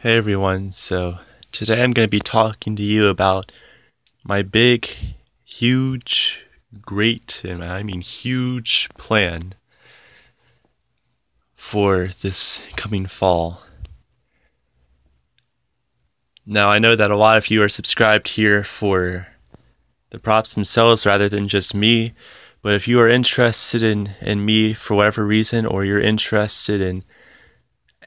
Hey everyone, so today I'm going to be talking to you about my big, huge, great, and I mean huge plan for this coming fall. Now I know that a lot of you are subscribed here for the props themselves rather than just me, but if you are interested in me for whatever reason, or you're interested in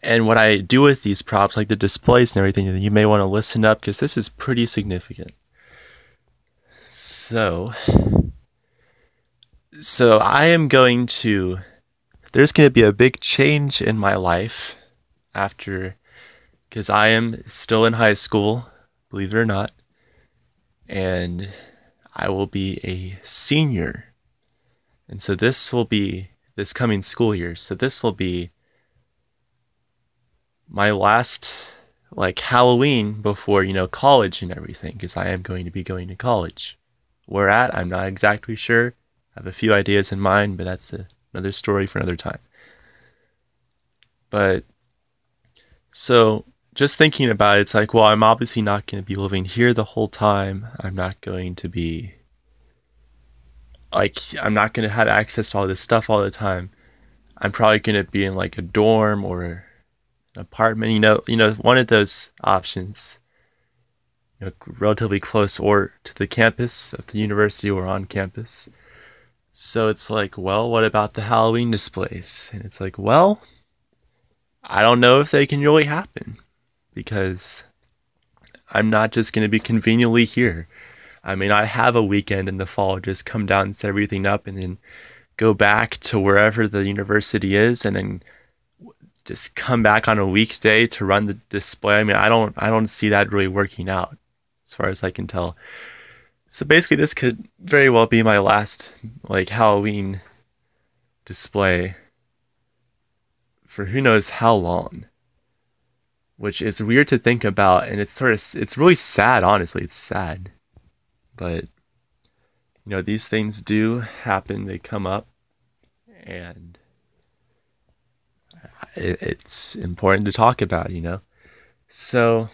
and what I do with these props, like the displays and everything, you may want to listen up because this is pretty significant. So I am going to, there's going to be a big change in my life after, because I am still in high school, believe it or not, and I will be a senior. And so this will be this coming school year. So this will be my last Halloween before, college and everything, because I am going to be going to college. Where at, I'm not exactly sure. I have a few ideas in mind, but that's another story for another time. But so just thinking about it, it's like, well, I'm obviously not going to be living here the whole time. I'm not going to be I'm not going to have access to all this stuff all the time. I'm probably going to be in a dorm or an apartment, one of those options, relatively close or to the campus of the university or on campus. So it's like, well, what about the Halloween displays? And it's like, well, I don't know if they can really happen because I'm not just going to be conveniently here. I mean, I have a weekend in the fall, just come down and set everything up and then go back to wherever the university is and then just come back on a weekday to run the display. I mean, I don't see that really working out as far as I can tell. So basically this could very well be my last Halloween display for who knows how long, which is weird to think about, and it's really sad, honestly. It's sad. But these things do happen, they come up, and it's important to talk about, So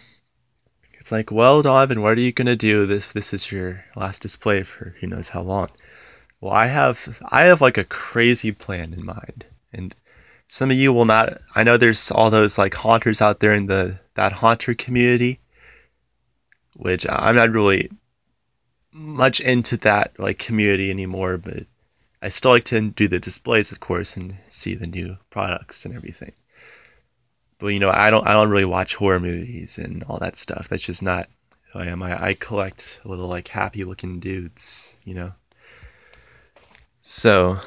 it's like, well, Donovan, what are you gonna do if this is your last display for who knows how long? Well, I have a crazy plan in mind, and some of you will not. I know there's all those haunters out there in that haunter community, which I'm not really much into that community anymore, but I still like to do the displays, of course, and see the new products and everything. But I don't really watch horror movies and all that stuff. That's just not who I am. I collect little happy looking dudes, So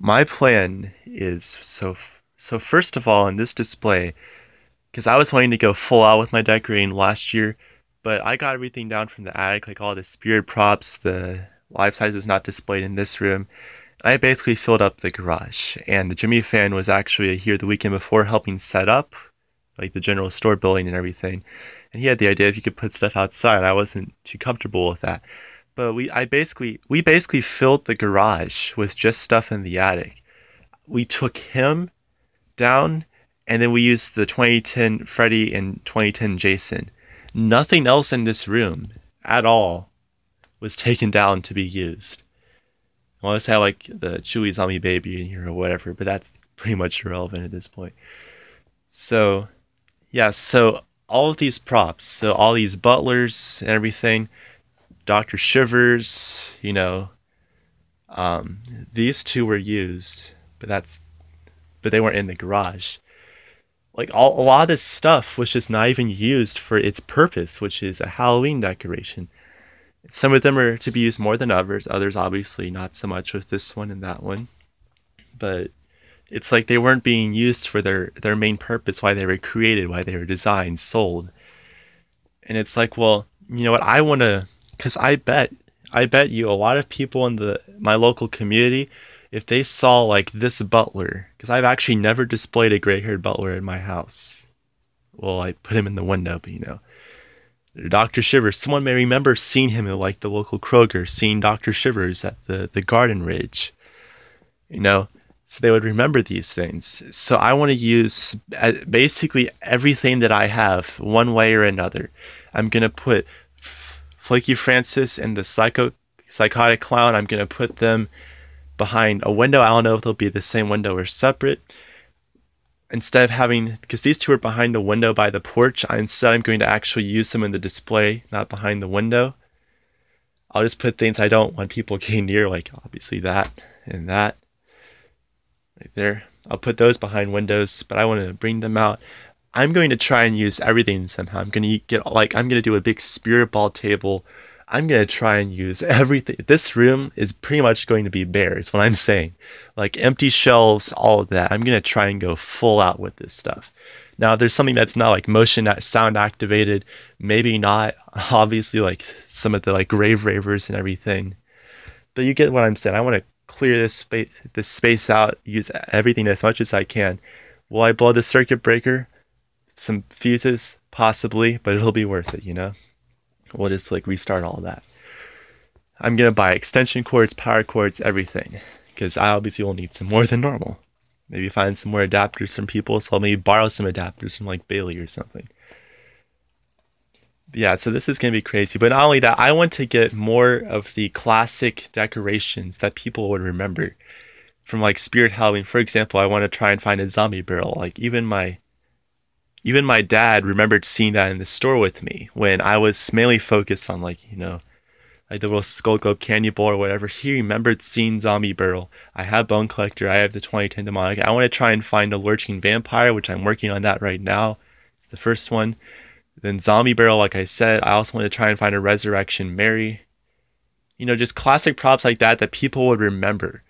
my plan is so first of all, in this display, because I was wanting to go full out with my decorating last year, but I got everything down from the attic, all the spirit props, the life size is not displayed in this room. I basically filled up the garage, and the Jimmy fan was actually here the weekend before helping set up the general store building and everything. And he had the idea if you could put stuff outside. I wasn't too comfortable with that. But we basically filled the garage with just stuff in the attic. We took him down, and then we used the 2010 Freddy and 2010 Jason. Nothing else in this room at all was taken down to be used. Unless I have the Chewy Zombie Baby in here or whatever, but that's pretty much irrelevant at this point. So, yeah, so all of these props, so all these butlers and everything, Dr. Shivers, these two were used, but they weren't in the garage. A lot of this stuff was just not even used for its purpose, which is a Halloween decoration. Some of them are to be used more than others obviously not so much with this one and that one. But it's they weren't being used for their main purpose, why they were created, why they were designed, sold. And it's well, you know what, I want to, because I bet you a lot of people in my local community, if they saw this butler, because I've actually never displayed a gray-haired butler in my house. Well, I put him in the window, but Dr. Shivers, someone may remember seeing him at the local Kroger, seeing Dr. Shivers at the Garden Ridge. so they would remember these things. So I want to use basically everything that I have, one way or another. I'm gonna put Flaky Francis and the psychotic clown. I'm gonna put them behind a window. I don't know if they'll be the same window or separate. Instead of having, because these two are behind the window by the porch, instead I'm going to actually use them in the display, not behind the window. I'll just put things I don't want people getting near, like obviously that and that right there. I'll put those behind windows, but I want to bring them out. I'm going to try and use everything somehow. I'm going to do a big spirit ball table. I'm going to try and use everything. This room is pretty much going to be bare, is what I'm saying. Like empty shelves, all of that. I'm going to try and go full out with this stuff. Now, there's something that's not like motion sound activated, maybe not, obviously, like some of the like grave ravers and everything. But you get what I'm saying. I want to clear this space out, use everything as much as I can. Will I blow the circuit breaker? Some fuses, possibly, but it'll be worth it, you know? We'll just like restart all of that. I'm gonna buy extension cords, power cords, everything, because I obviously will need some more than normal. Maybe find some more adapters from people, so I'll maybe borrow some adapters from like Bailey or something. But yeah, so this is gonna be crazy. But not only that, I want to get more of the classic decorations that people would remember from like Spirit Halloween. For example, I want to try and find a zombie barrel. Like even my dad remembered seeing that in the store with me when I was mainly focused on like, you know, like the little Skull Globe Candy Bowl or whatever. He remembered seeing Zombie Barrel. I have Bone Collector. I have the 2010 Demonic. I want to try and find a Lurching Vampire, which I'm working on that right now. It's the first one. Then Zombie Barrel, like I said. I also want to try and find a Resurrection Mary. You know, just classic props like that that people would remember.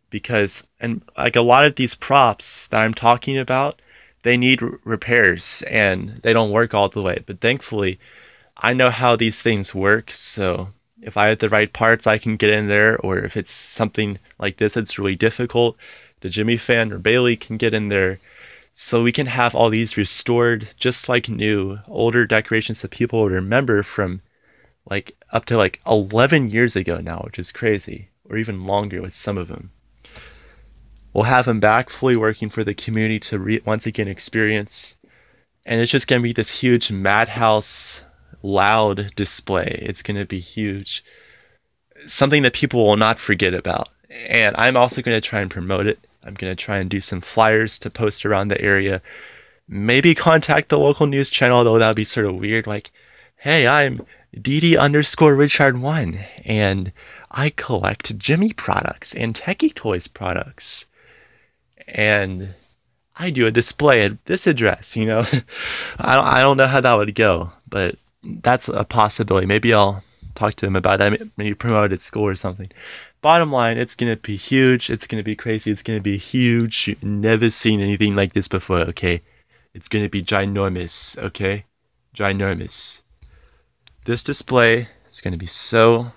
Because, and like a lot of these props that I'm talking about, they need repairs and they don't work all the way. But thankfully, I know how these things work. So if I have the right parts, I can get in there. Or if it's something like this, it's really difficult, the Jimmy fan or Bailey can get in there. So we can have all these restored, just like new, older decorations that people would remember from like up to like 11 years ago now, which is crazy, or even longer with some of them. We'll have them back fully working for the community to once again experience. And it's just going to be this huge madhouse, loud display. It's going to be huge. Something that people will not forget about. And I'm also going to try and promote it. I'm going to try and do some flyers to post around the area. Maybe contact the local news channel, though that would be sort of weird. Like, hey, I'm DD_Richard1, and I collect Jimmy products and Techie Toys products. And I do a display at this address, you know. I don't know how that would go, but that's a possibility. Maybe I'll talk to them about that, maybe promote it at school or something. Bottom line, it's going to be huge. It's going to be crazy. It's going to be huge. You've never seen anything like this before, okay? It's going to be ginormous, okay? Ginormous. This display is going to be so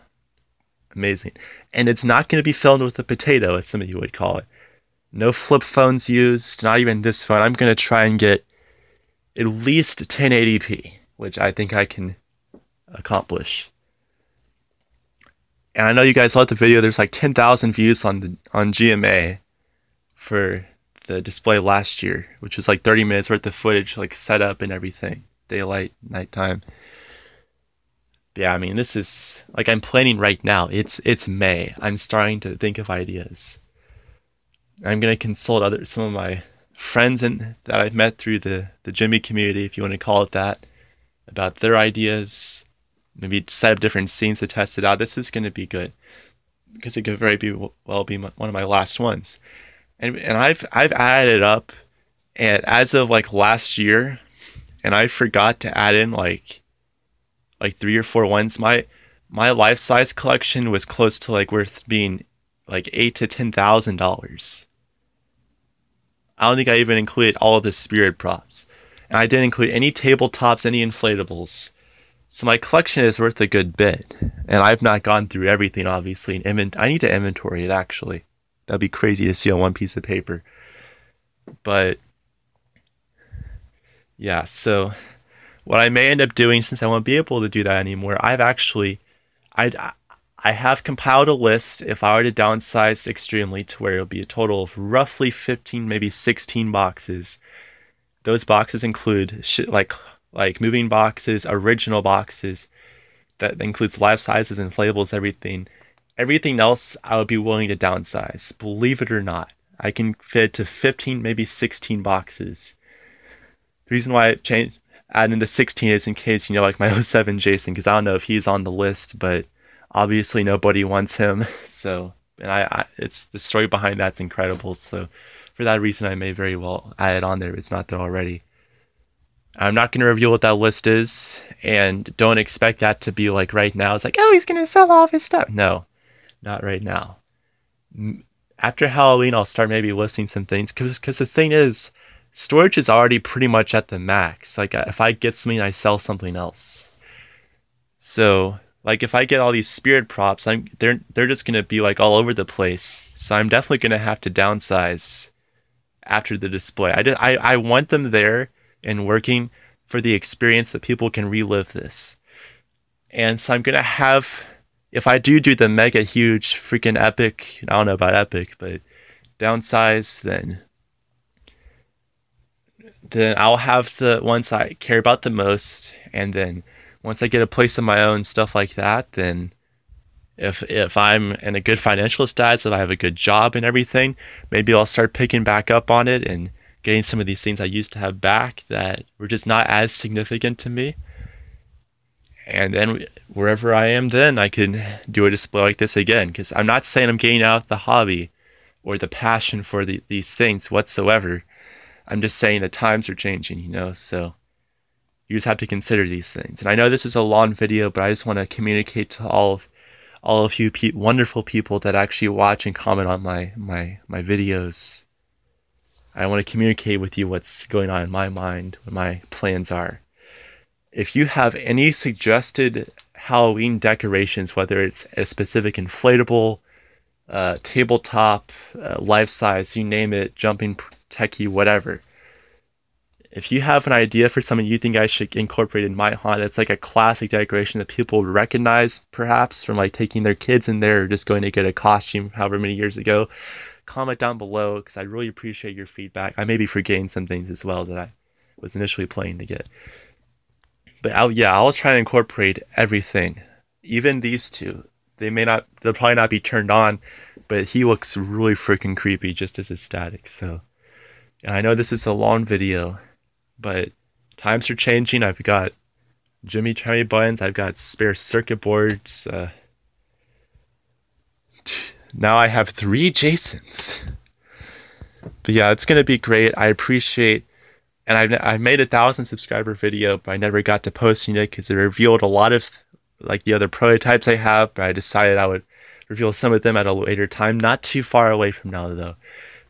amazing. And it's not going to be filmed with a potato, as some of you would call it. No flip phones used, not even this phone. I'm going to try and get at least 1080p, which I think I can accomplish. And I know you guys love the video. There's like 10,000 views on GMA for the display last year, which was like 30 minutes worth of footage, like setup and everything. Daylight, nighttime. Yeah, I mean, this is, like, I'm planning right now. It's May. I'm starting to think of ideas. I'm going to consult some of my friends that I've met through the Jimmy community, if you want to call it that, about their ideas. Maybe set up different scenes to test it out. This is going to be good because it could very well be one of my last ones. And I've added it up, and as of like last year, and I forgot to add in like 3 or 4 ones. My life size collection was close to like worth being like $8,000 to $10,000. I don't think I even included all of the spirit props, and I didn't include any tabletops, any inflatables. So my collection is worth a good bit, and I've not gone through everything, obviously. I need to inventory it, actually. That'd be crazy to see on one piece of paper. But yeah, so what I may end up doing, since I won't be able to do that anymore, I've I have compiled a list if I were to downsize extremely to where it'll be a total of roughly 15, maybe 16 boxes. Those boxes include shit like moving boxes, original boxes. That includes life sizes, inflatables, everything. Everything else I would be willing to downsize. Believe it or not, I can fit to 15, maybe 16 boxes. The reason why I changed adding the 16 is in case, like my '07 Jason, because I don't know if he's on the list, but obviously nobody wants him. So, and it's the story behind that's incredible. So, for that reason, I may very well add it on there if it's not there already. I'm not going to reveal what that list is, and don't expect that to be like right now. It's like, oh, he's going to sell all of his stuff. No, not right now. After Halloween, I'll start maybe listing some things, because the thing is, storage is already pretty much at the max. Like, if I get something, I sell something else. So, like, if I get all these spirit props, they're just going to be like all over the place. So I'm definitely going to have to downsize after the display. I want them there and working for the experience that people can relive this. And so I'm going to have, if I do the mega huge freaking epic, I don't know about epic, but downsize, then I'll have the ones I care about the most. And then once I get a place of my own, stuff like that, then if I'm in a good financial status, if I have a good job and everything, maybe I'll start picking back up on it and getting some of these things I used to have back that were just not as significant to me. And then wherever I am, then I can do a display like this again. Because I'm not saying I'm getting out the hobby or the passion for these things whatsoever. I'm just saying the times are changing, so you just have to consider these things. And I know this is a long video, but I just want to communicate to all of you wonderful people that actually watch and comment on my videos. I want to communicate with you what's going on in my mind, what my plans are. If you have any suggested Halloween decorations, whether it's a specific inflatable, tabletop, life size, you name it, jumping techie, whatever. If you have an idea for something you think I should incorporate in my haunt, it's like a classic decoration that people would recognize, perhaps from like taking their kids in there or just going to get a costume however many years ago, comment down below, because I really appreciate your feedback. I may be forgetting some things as well that I was initially planning to get. But I'll try to incorporate everything. Even these two. They'll probably not be turned on, but he looks really freaking creepy just as a static. So, and I know this is a long video, but times are changing. I've got Jimmy Cherry buttons. I've got spare circuit boards. Now I have 3 Jasons. But yeah, it's going to be great. I appreciate, and I made a 1,000 subscriber video, but I never got to posting it because it revealed a lot of like the other prototypes I have, but I decided I would reveal some of them at a later time, not too far away from now though.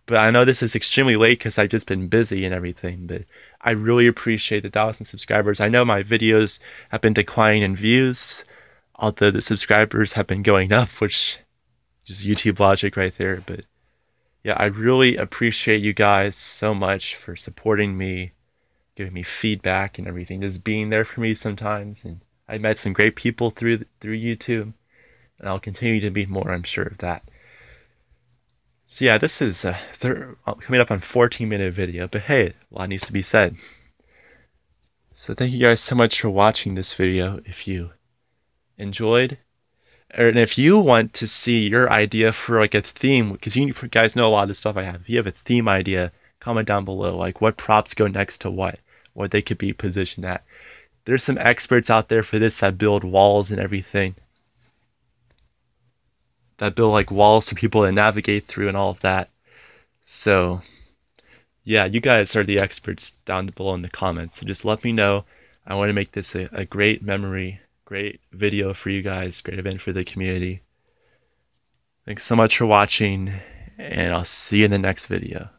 But I know this is extremely late because I've just been busy and everything, but I really appreciate the 1,000 subscribers. I know my videos have been declining in views, although the subscribers have been going up, which is YouTube logic right there. But yeah, I really appreciate you guys so much for supporting me, giving me feedback and everything, just being there for me sometimes. And I met some great people through YouTube, and I'll continue to meet more, I'm sure of that. So yeah, this is coming up on 14-minute video, but hey, a lot needs to be said. So thank you guys so much for watching this video. If you enjoyed, and if you want to see your idea for like a theme, because you guys know a lot of the stuff I have. If you have a theme idea, comment down below, like what props go next to what they could be positioned at. There's some experts out there for this that build walls and everything. That build like walls for people to navigate through and all of that. So yeah, you guys are the experts down below in the comments. So just let me know. I want to make this a great memory, great video for you guys, great event for the community. Thanks so much for watching, and I'll see you in the next video.